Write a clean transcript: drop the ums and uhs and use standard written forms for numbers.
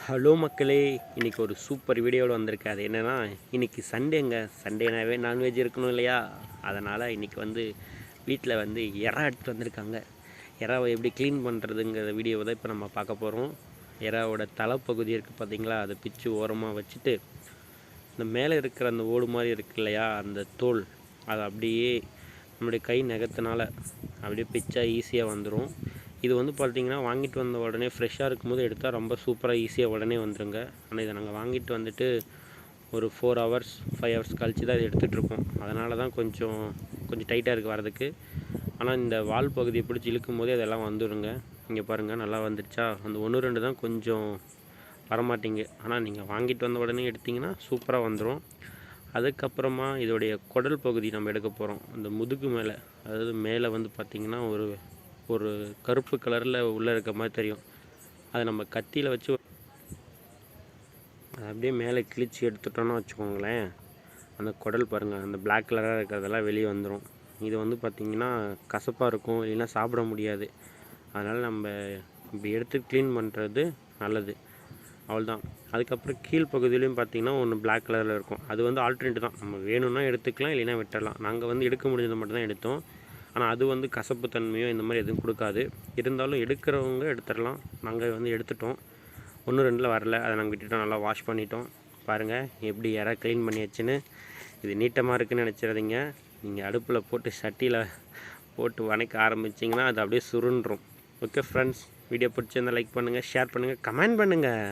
Hello மக்களே, இன்றைக்கி ஒரு சூப்பர் வீடியோவில் வந்திருக்கு. அது என்னென்னா, இன்றைக்கி சண்டேங்க. சண்டேனாவே நான்வெஜ் இருக்கணும் இல்லையா? அதனால் இன்றைக்கி வீட்டில் எறா எடுத்துகிட்டு வந்திருக்காங்க. எறாவை எப்படி க்ளீன் பண்ணுறதுங்கிற வீடியோவை தான் இப்போ நம்ம பார்க்க போகிறோம். எறாவோட தலைப்பகுதி இருக்குது பார்த்திங்களா, அதை பிச்சு ஓரமாக வச்சுட்டு, இந்த மேலே இருக்கிற அந்த ஓடு மாதிரி இருக்குது இல்லையா, அந்த தோல், அதை அப்படியே நம்முடைய கை நகத்தினால அப்படியே பிச்சா ஈஸியாக வந்துடும். இது பார்த்திங்கன்னா வாங்கிட்டு வந்த உடனே ஃப்ரெஷ்ஷாக இருக்கும்போது எடுத்தால் ரொம்ப சூப்பராக ஈஸியாக உடனே வந்துடுங்க. ஆனால் இதை நாங்கள் வாங்கிட்டு வந்துட்டு ஒரு 4 ஹவர்ஸ் 5 ஹவர்ஸ் கழித்து தான் இதை எடுத்துகிட்ருக்கோம். அதனால தான் கொஞ்சம் டைட்டாக இருக்குது வரதுக்கு. ஆனால் இந்த வால் பகுதியை பிடிச்சி இழுக்கும் போதே அதெல்லாம் வந்துடுங்க. இங்கே பாருங்கள், நல்லா வந்துடுச்சா. அந்த 1-2 தான் கொஞ்சம் வரமாட்டிங்க. ஆனால் நீங்கள் வாங்கிட்டு வந்த உடனே எடுத்திங்கன்னா சூப்பராக வந்துடும். அதுக்கப்புறமா இதோடைய குடல் பகுதி நம்ம எடுக்க போகிறோம். அந்த முதுகு மேலே, அதாவது மேலே பார்த்திங்கன்னா ஒரு கருப்பு கலரில் உள்ளே இருக்க மாதிரி தெரியும். அதை நம்ம கத்தியில் வச்சு அதை அப்படியே மேலே கிழிச்சு எடுத்துட்டோன்னு வச்சுக்கோங்களேன், அந்த குடல் பாருங்கள், அந்த பிளாக் கலராக இருக்கிறதெல்லாம் வெளியே வந்துடும். இது பார்த்திங்கன்னா கசப்பாக இருக்கும், இல்லைன்னா சாப்பிட முடியாது. அதனால் நம்ம இப்படி எடுத்து க்ளீன் பண்ணுறது நல்லது. அவ்வளோதான். அதுக்கப்புறம் கீழ்ப்பகுதியிலையும் பார்த்திங்கன்னா ஒன்று பிளாக் கலரில் இருக்கும். அது ஆல்டர்னேட் தான், நம்ம வேணும்னா எடுத்துக்கலாம், இல்லைன்னா விட்டுடலாம். நாங்கள் எடுக்க முடிஞ்சதை மட்டும் தான் எடுத்தோம். ஆனால் அது கசப்பு தன்மையோ இந்த மாதிரி எதுவும் கொடுக்காது. இருந்தாலும் எடுக்கிறவங்க எடுத்துடலாம். நாங்கள் எடுத்துட்டோம். 1-2 வரல, அதை நாங்கள் விட்டுட்டோம். நல்லா வாஷ் பண்ணிட்டோம். பாருங்கள் எப்படி எறா க்ளீன் பண்ணியாச்சுன்னு. இது நீட்டமாக இருக்குதுன்னு நினச்சிடாதீங்க. நீங்கள் அடுப்பில் போட்டு சட்டியில் போட்டு வணக்க ஆரம்பிச்சிங்கன்னா அது அப்படியே சுருண்டுரும். ஓகே ஃப்ரெண்ட்ஸ், வீடியோ பிடிச்சிருந்தால் லைக் பண்ணுங்கள், ஷேர் பண்ணுங்கள், கமெண்ட் பண்ணுங்கள்.